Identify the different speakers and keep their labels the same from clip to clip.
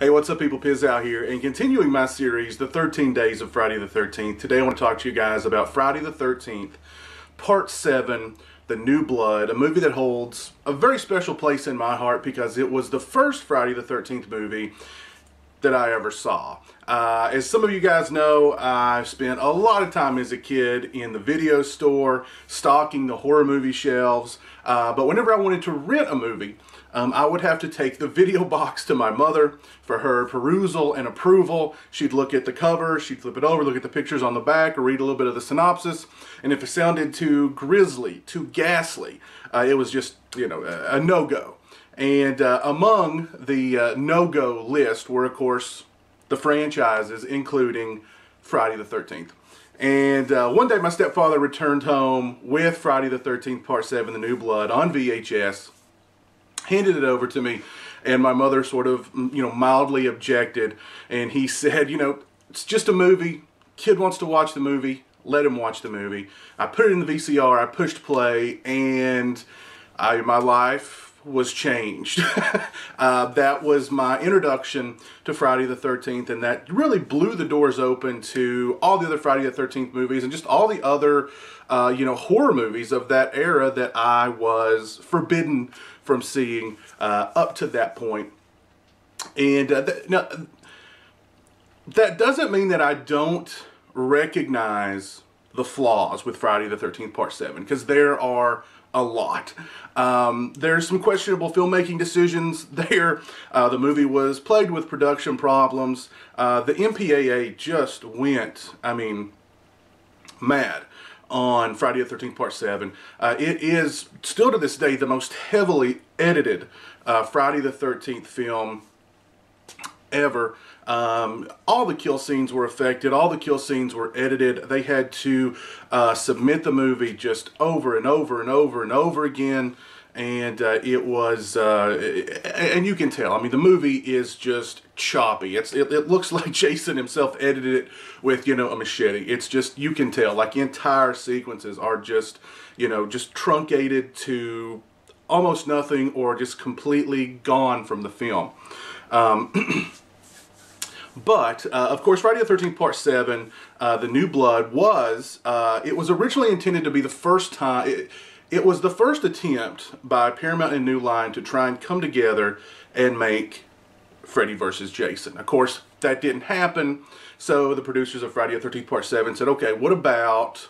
Speaker 1: Hey, what's up, people? Piz out here, and continuing my series, The 13 Days of Friday the 13th. Today I want to talk to you guys about Friday the 13th, Part 7, The New Blood, a movie that holds a very special place in my heart because it was the first Friday the 13th movie that I ever saw. As some of you guys know, I spent a lot of time as a kid in the video store, stocking the horror movie shelves, but whenever I wanted to rent a movie, I would have to take the video box to my mother for her perusal and approval. She'd look at the cover, she'd flip it over, look at the pictures on the back, or read a little bit of the synopsis, and if it sounded too grisly, too ghastly, it was just, a no-go. And among the no-go list were, of course, the franchises, including Friday the 13th. And one day my stepfather returned home with Friday the 13th Part 7, The New Blood, on VHS, handed it over to me, and my mother sort of, mildly objected. And he said, it's just a movie. Kid wants to watch the movie. Let him watch the movie. I put it in the VCR. I pushed play, and my life was changed. That was my introduction to Friday the 13th, and that really blew the doors open to all the other Friday the 13th movies and just all the other, horror movies of that era that I was forbidden from seeing up to that point. And now, that doesn't mean that I don't recognize the flaws with Friday the 13th Part 7, because there are a lot. There's some questionable filmmaking decisions there. The movie was plagued with production problems. The MPAA just went, mad on Friday the 13th Part 7. It is still to this day the most heavily edited Friday the 13th film ever. All the kill scenes were affected. All the kill scenes were edited. They had to submit the movie just over and over and over and over again. And it was, and you can tell, the movie is just choppy. It looks like Jason himself edited it with, a machete. It's just, you can tell, like, entire sequences are just, just truncated to almost nothing or just completely gone from the film. But, of course, Friday the 13th Part 7, The New Blood, it was originally intended to be the first time, it was the first attempt by Paramount and New Line to try and come together and make Freddy vs. Jason. Of course, that didn't happen, so the producers of Friday the 13th Part 7 said, okay, what about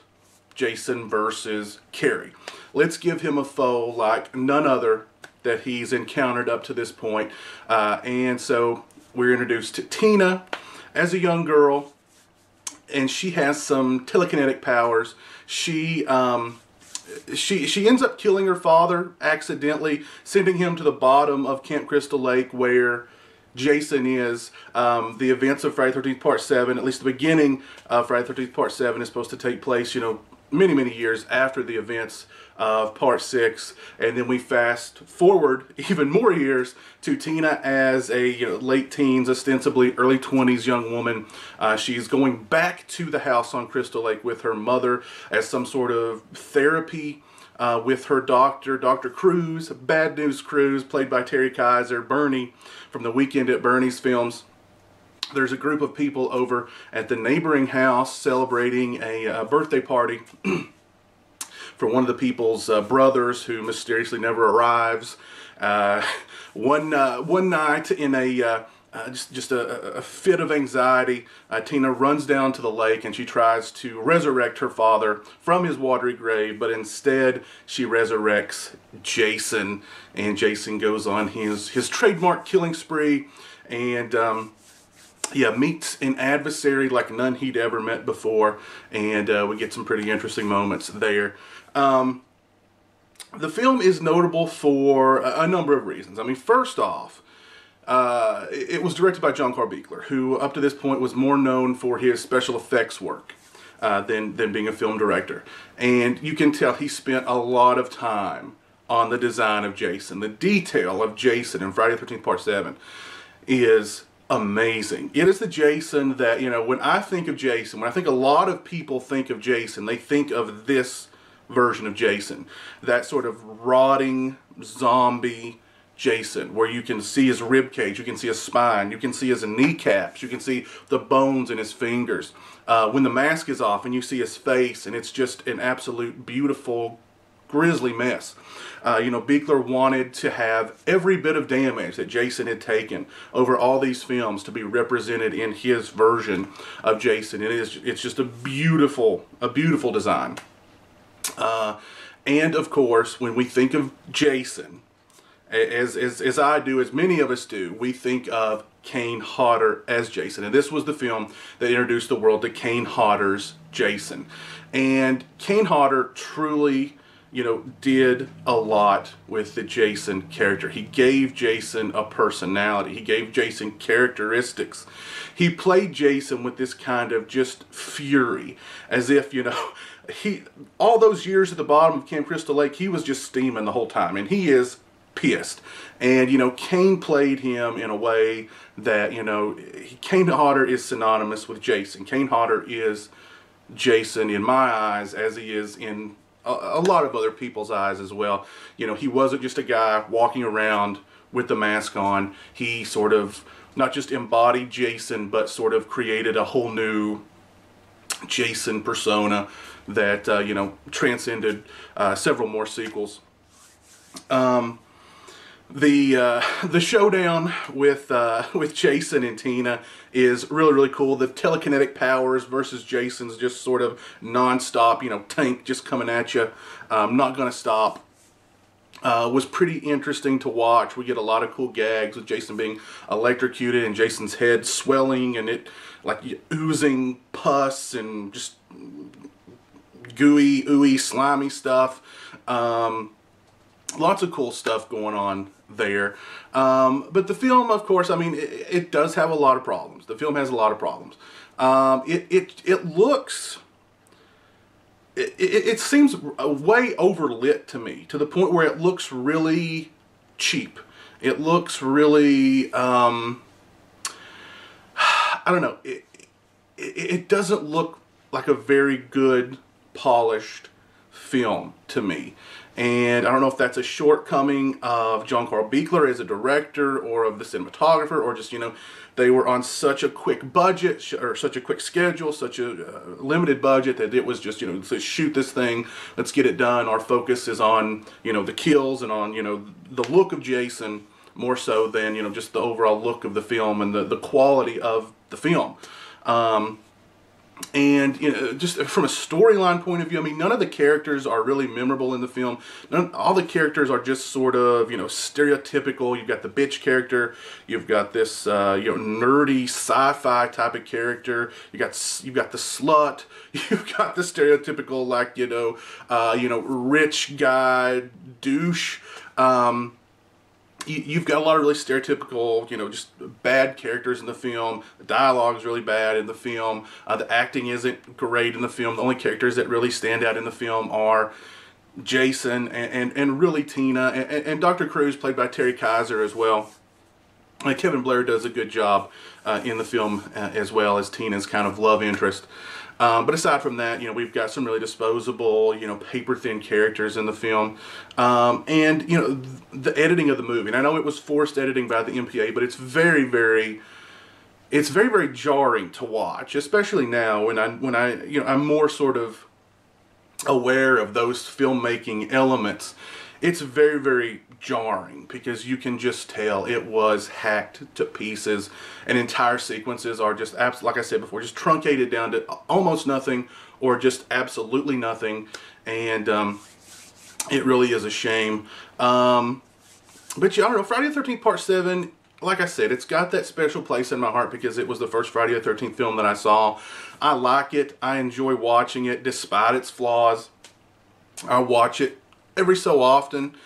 Speaker 1: Jason versus Carrie? Let's give him a foe like none other that he's encountered up to this point. And so we're introduced to Tina as a young girl, and she has some telekinetic powers. She ends up killing her father accidentally, sending him to the bottom of Camp Crystal Lake where Jason is. The events of Friday the 13th Part 7, at least the beginning of Friday the 13th Part 7, is supposed to take place, many, many years after the events of Part 6, and then we fast forward even more years to Tina as a late teens, ostensibly early 20s young woman. She's going back to the house on Crystal Lake with her mother as some sort of therapy with her doctor, Dr. Cruz, Bad News Cruz, played by Terry Kaiser, Bernie from the Weekend at Bernie's films. There's a group of people over at the neighboring house celebrating a birthday party for one of the people's brothers who mysteriously never arrives. One night in a fit of anxiety, Tina runs down to the lake and she tries to resurrect her father from his watery grave, but instead she resurrects Jason, and Jason goes on his trademark killing spree, and meets an adversary like none he'd ever met before, and we get some pretty interesting moments there. The film is notable for a number of reasons. First off, it was directed by John Carl Buechler, who up to this point was more known for his special effects work than being a film director. And you can tell he spent a lot of time on the design of Jason. The detail of Jason in Friday the 13th Part 7 is amazing. It is the Jason that, when I think of Jason, when I think a lot of people think of Jason, they think of this version of Jason. That sort of rotting zombie Jason, where you can see his rib cage, you can see his spine, you can see his kneecaps, you can see the bones in his fingers. When the mask is off and you see his face, and it's just an absolute beautiful, grisly mess. Buechler wanted to have every bit of damage that Jason had taken over all these films to be represented in his version of Jason. It's just a beautiful design. And of course, when we think of Jason, as I do, as many of us do, we think of Kane Hodder as Jason. And this was the film that introduced the world to Kane Hodder's Jason. And Kane Hodder truly, did a lot with the Jason character. He gave Jason a personality. He gave Jason characteristics. He played Jason with this kind of just fury, as if, all those years at the bottom of Camp Crystal Lake, he was just steaming the whole time, and he is pissed. And, Kane played him in a way that, Kane Hodder is synonymous with Jason. Kane Hodder is Jason in my eyes, as he is in a lot of other people's eyes as well. He wasn't just a guy walking around with the mask on. He sort of not just embodied Jason, but sort of created a whole new Jason persona that, transcended several more sequels. The showdown with Jason and Tina is really cool. The telekinetic powers versus Jason's just sort of non-stop, tank just coming at you, not gonna stop. Was pretty interesting to watch. We get a lot of cool gags with Jason being electrocuted and Jason's head swelling and it like oozing pus and just gooey, ooey, slimy stuff. Lots of cool stuff going on there. But the film, of course, it does have a lot of problems. The film has a lot of problems. It looks... It seems way overlit to me, to the point where it looks really cheap. It looks really... I don't know. It doesn't look like a very good, polished film to me. And I don't know if that's a shortcoming of John Carl Buechler as a director or of the cinematographer, or just, they were on such a quick budget or such a quick schedule, such a limited budget that it was just, let's shoot this thing, let's get it done. Our focus is on, the kills and on, the look of Jason more so than, just the overall look of the film and the quality of the film. And, just from a storyline point of view, none of the characters are really memorable in the film. All the characters are just sort of, stereotypical. You've got the bitch character. You've got this, nerdy sci-fi type of character. You've got the slut. You've got the stereotypical, like, rich guy douche. You've got a lot of really stereotypical, just bad characters in the film. The dialogue is really bad in the film. The acting isn't great in the film. The only characters that really stand out in the film are Jason and really Tina and Dr. Cruz, played by Terry Kaiser as well. And Kevin Blair does a good job in the film as well as Tina's kind of love interest. But aside from that, we've got some really disposable, paper-thin characters in the film. And, the editing of the movie. And I know it was forced editing by the MPA, but it's very, very jarring to watch, especially now when I'm more sort of aware of those filmmaking elements. It's very, very jarring because you can just tell it was hacked to pieces, and entire sequences are just, like I said before, just truncated down to almost nothing or just absolutely nothing, and it really is a shame. But yeah, I don't know, Friday the 13th Part 7, like I said, it's got that special place in my heart because it was the first Friday the 13th film that I saw. I like it. I enjoy watching it despite its flaws. I watch it every so often.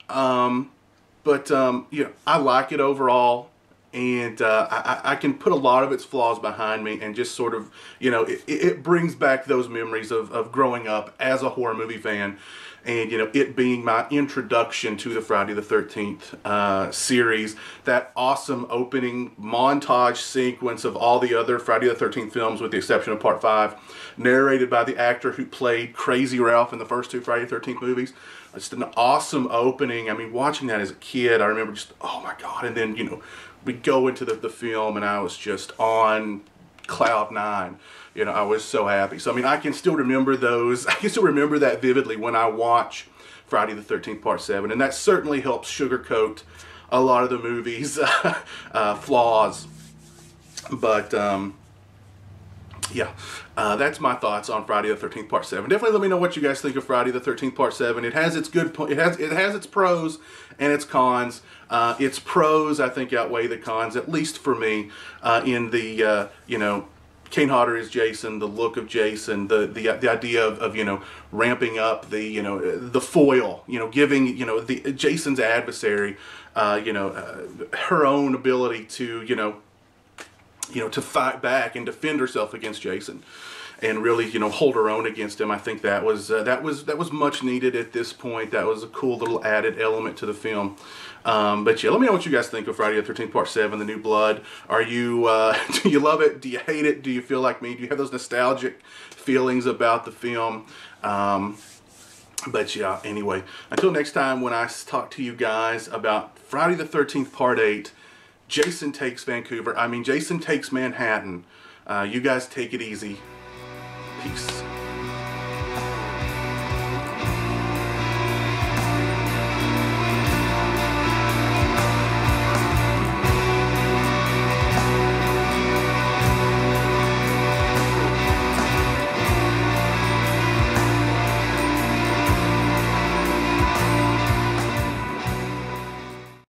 Speaker 1: But I like it overall, and I can put a lot of its flaws behind me and just sort of, it brings back those memories of growing up as a horror movie fan and you know, it being my introduction to the Friday the 13th series. That awesome opening montage sequence of all the other Friday the 13th films, with the exception of Part 5, narrated by the actor who played Crazy Ralph in the first two Friday the 13th movies. Just an awesome opening. I mean, watching that as a kid, I remember just, oh my God. And then, you know, we go into the film, and I was just on cloud nine. You know, I was so happy. So, I mean, I can still remember those. I can still remember that vividly when I watch Friday the 13th Part 7. And that certainly helps sugarcoat a lot of the movie's flaws. But, yeah, that's my thoughts on Friday the 13th Part 7. Definitely let me know what you guys think of Friday the 13th Part 7. It has its it has its pros and its cons. Its pros, I think, outweigh the cons, at least for me, in the, you know, Kane Hodder is Jason, the look of Jason, the idea of you know, ramping up the, you know, the foil, you know, giving, you know, the Jason's adversary, you know, her own ability to, you know, to fight back and defend herself against Jason, and really, you know, hold her own against him. I think that was much needed at this point. That was a cool little added element to the film. But yeah, let me know what you guys think of Friday the 13th Part 7, The New Blood. Are you, do you love it? Do you hate it? Do you feel like me? Do you have those nostalgic feelings about the film? But yeah, anyway, until next time when I talk to you guys about Friday the 13th Part 8, Jason Takes Vancouver. I mean, Jason Takes Manhattan. You guys take it easy. Peace.